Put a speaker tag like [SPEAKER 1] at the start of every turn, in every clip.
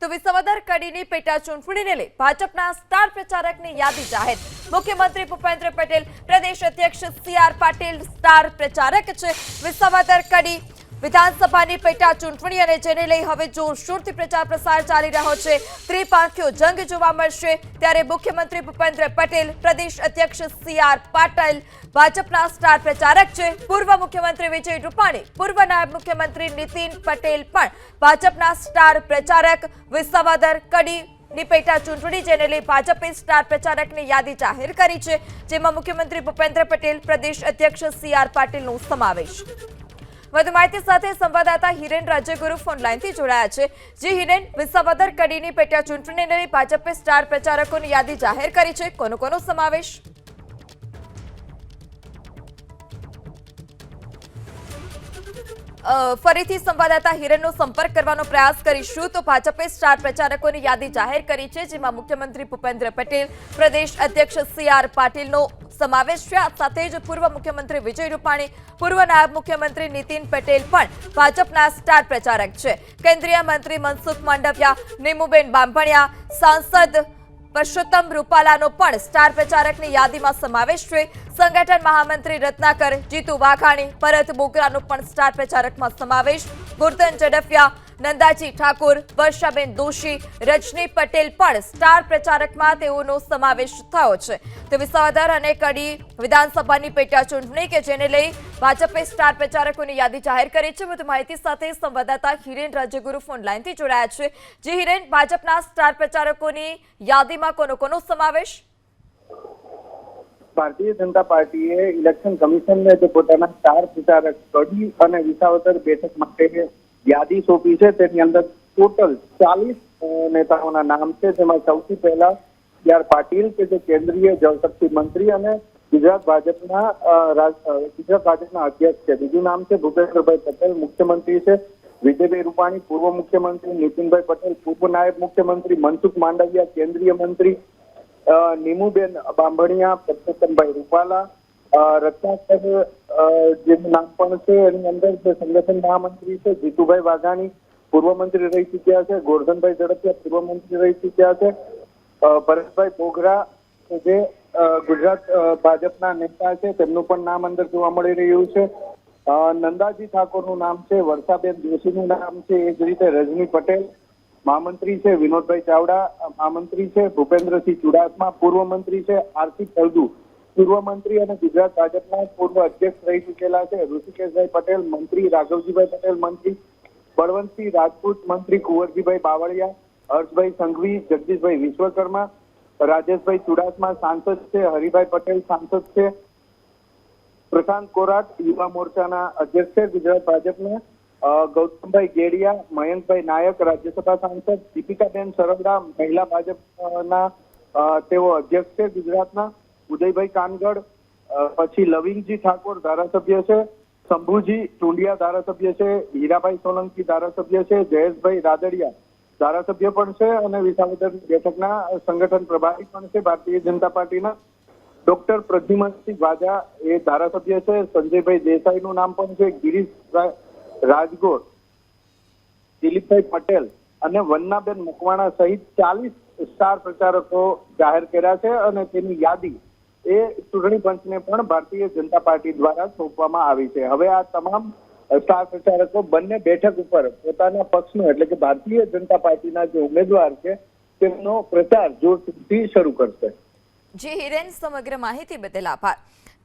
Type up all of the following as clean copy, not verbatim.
[SPEAKER 1] તો વિસાવદર કડીની પેટા ચૂંટણીને લઈ ભાજપના સ્ટાર પ્રચારકની યાદી જાહેર। મુખ્યમંત્રી ભૂપેન્દ્ર પટેલ, પ્રદેશ અધ્યક્ષ સી.આર. પાટીલ સ્ટાર પ્રચારક છે। વિસાવદર કડી વિધાનસભાની પેટા ચૂંટણી અને જેને લઈ હવે જોરશોરથી પ્રચાર પ્રસાર ચાલી રહ્યો છે। ત્રિપાંખીયો જંગ જોવા મળશે ત્યારે મુખ્યમંત્રી ભૂપેન્દ્ર પટેલ, પ્રદેશ અધ્યક્ષ સી.આર. પાટીલ ભાજપના સ્ટાર પ્રચારક છે। પૂર્વ મુખ્યમંત્રી વિજય રૂપાણી, પૂર્વ નાયબ મુખ્યમંત્રી નીતિન પટેલ પણ ભાજપના સ્ટાર પ્રચારક। વિસાવદર કડી પેટા ચૂંટણી જેને લઈ ભાજપે સ્ટાર પ્રચારકની યાદી જાહેર કરી છે, જેમાં મુખ્યમંત્રી ભૂપેન્દ્ર પટેલ, પ્રદેશ અધ્યક્ષ સી.આર. પાટીલનો સમાવેશ। વધુ માહિતી સાથે સંવાદદાતા હિરેન રાજ્યગુરુ ફોન લાઈનથી જોડાયા છે। જી હિરેન, વિસાવદર કડીની પેટા ચૂંટણીને લઈ ભાજપે સ્ટાર પ્રચારકોની યાદી જાહેર કરી છે, કોનો સમાવેશ? ફરીથી સંવાદદાતા હિરેનનો સંપર્ક કરવાનો પ્રયાસ કરીશું। તો ભાજપે સ્ટાર પ્રચારકોની યાદી જાહેર કરી છે, જેમાં મુખ્યમંત્રી ભૂપેન્દ્ર પટેલ, પ્રદેશ અધ્યક્ષ સી.આર. પાટીલનો સમાવેશ છે। આ સાથે જ પૂર્વ મુખ્યમંત્રી વિજય રૂપાણી, પૂર્વ નાયબ મુખ્યમંત્રી નીતિન પટેલ પણ ભાજપના સ્ટાર પ્રચારક છે। કેન્દ્રીય મંત્રી મનસુખ માંડવિયા, નીમુબેન બાંભણિયા, સાંસદ પરસોત્તમ રૂપાલાનો પણ સ્ટાર પ્રચારકની યાદીમાં સમાવેશ છે। સંગઠન મહામંત્રી રત્નાકર, જીતુ વાઘાણી, ભરત બોગરાનો પણ સ્ટાર પ્રચારકમાં સમાવેશ। ગુરધન ઝડફિયા, નંદાજી ઠાકોર, વર્ષાબેન દોશી, રજની પટેલ પણ સ્ટાર પ્રચારકમાં તેઓનો સમાવેશ થયો છે। તો વિસાવદર અને કડી વિધાનસભાની પેટા ચૂંટણી કે જેને લઈ ભાજપે સ્ટાર પ્રચારકોની યાદી જાહેર કરી છે। વધુ માહિતી સાથે સંવાદદાતા હિરેન રાજ્યગુરુ ફોન લાઈનથી જોડાયા છે। જી હિરેન, ભાજપના સ્ટાર પ્રચારકોની યાદીમાં કોનો સમાવેશ?
[SPEAKER 2] ભારતીય જનતા પાર્ટીએ ઇલેક્શન કમિશનને જે પોતાના સ્ટાર પ્રચારક કડી અને વિસાવદર બેઠક માટે યાદી સોંપી છે, તેની અંદર ટોટલ 40 નેતાઓના નામ છે, જેમાં સૌથી પહેલા સી.આર. પાટીલ કે જે કેન્દ્રીય જળશક્તિ મંત્રી અને ગુજરાત ભાજપના અધ્યક્ષ છે। બીજું નામ છે ભૂપેન્દ્રભાઈ પટેલ, મુખ્યમંત્રી છે। વિજયભાઈ રૂપાણી, પૂર્વ મુખ્યમંત્રી નીતિનભાઈ પટેલ, પૂર્વ નાયબ મુખ્યમંત્રી મનસુખ માંડવિયા, કેન્દ્રીય મંત્રી નીમુબેન બાંભણિયા, પરસોત્તમભાઈ રૂપાલા, રત્નાકર જેનું નામ પણ છે, એની અંદર જે સંગઠન મહામંત્રી છે જીતુભાઈ વાઘાણી, પૂર્વ મંત્રી રહી ચુક્યા છે। ગોરધનભાઈ ઝડફિયા, પૂર્વ મંત્રી રહી ચુક્યા છે। ભરતભાઈ બોગરા જે ગુજરાત ભાજપના નેતા છે, તેમનું પણ નામ અંદર જોવા મળી રહ્યું છે। નંદાજી ઠાકોરનું નામ છે, વર્ષાબેન દોશીનું નામ છે, એ જ રીતે રજની પટેલ મહામંત્રી છે, વિનોદભાઈ ચાવડા મહામંત્રી છે, ભૂપેન્દ્રસિંહ ચુડાસમા પૂર્વ મંત્રી છે, આરસી ફળદુ પૂર્વ મંત્રી અને ગુજરાત ભાજપના પૂર્વ અધ્યક્ષ રહી ચૂકેલા છે, ઋષિકેશભાઈ પટેલ મંત્રી, રાઘવજીભાઈ પટેલ મંત્રી, બળવંતસિંહ રાજપૂત મંત્રી, કુંવરજીભાઈ બાવળિયા, હર્ષભાઈ સંઘવી, જગદીશભાઈ વિશ્વકર્મા, રાજેશભાઈ ચુડાસમા સાંસદ છે, હરિભાઈ પટેલ સાંસદ છે, પ્રશાંત કોરાટ યુવા મોરચાના અધ્યક્ષ છે ગુજરાત ભાજપના, ગૌતમભાઈ ગેડિયા, મયંકભાઈ નાયક રાજ્યસભા સાંસદ, દીપિકાબેન સરવડા મહિલા ભાજપના તેઓ અધ્યક્ષ છે ગુજરાતના, ઉદયભાઈ કાનગડ, પછી લવિંગજી ઠાકોર ધારાસભ્ય છે, શંભુજી ટુંડિયા ધારાસભ્ય છે, હીરાભાઈ સોલંકી ધારાસભ્ય છે, જયેશભાઈ રાદડિયા ધારાસભ્ય પણ છે અને વિસાવદર બેઠકના સંગઠન પ્રભારી પણ છે ભારતીય જનતા પાર્ટીના। ડોક્ટર પ્રદ્યુમનસિંહ વાજા એ ધારાસભ્ય છે, સંજયભાઈ દેસાઈનું નામ પણ છે, ગિરીશ રાજગોર, દિલીપભાઈ પટેલ અને વન્નાબેન મકવાણા સહિત 40 સ્ટાર પ્રચારકો જાહેર કર્યા છે અને તેની યાદી એ ચૂંટણી પંચને પણ ભારતીય જનતા પાર્ટી દ્વારા સોંપવામાં આવી છે। હવે આ તમામ સ્ટાર પ્રચારકો બંને બેઠક ઉપર પોતાના પક્ષનો એટલે કે ભારતીય જનતા પાર્ટીના જે ઉમેદવાર છે તેમનો પ્રચાર જોરશોરથી શરૂ કરશે।
[SPEAKER 1] જી હિરેન, સમગ્ર માહિતી બદલ આભાર।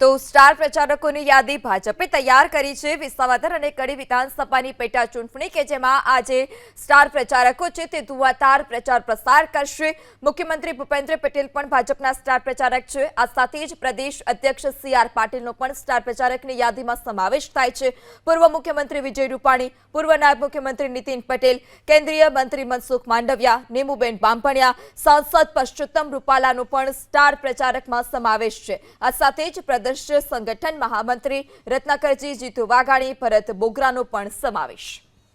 [SPEAKER 1] તો સ્ટાર પ્રચારકોની યાદી ભાજપે તૈયાર કરી છે। વિસાવદર અને કડી વિધાનસભાની પેટા ચૂંટણી કે જેમાં આજે સ્ટાર પ્રચારકો છે તે ધુઆધાર પ્રચાર પ્રસાર કરશે। મુખ્યમંત્રી ભૂપેન્દ્ર પટેલ પણ ભાજપના સ્ટાર પ્રચારક છે। આ સાથે જ પ્રદેશ અધ્યક્ષ સી.આર. પાટીલનો પણ સ્ટાર પ્રચારકની યાદીમાં સમાવેશ થાય છે। પૂર્વ મુખ્યમંત્રી વિજય રૂપાણી, પૂર્વ નાયબ મુખ્યમંત્રી નીતિન પટેલ, કેન્દ્રીય મંત્રી મનસુખ માંડવિયા, નીમુબેન બાંભણિયા, સાંસદ પરસોત્તમ રૂપાલાનો પણ સ્ટાર પ્રચારકમાં સમાવેશ છે। આ સાથે જ પ્રદેશ સંગઠન મહામંત્રી રત્નાકરજી, જીતુ વાઘાણી, ભરત બોગરાનો પણ સમાવેશ।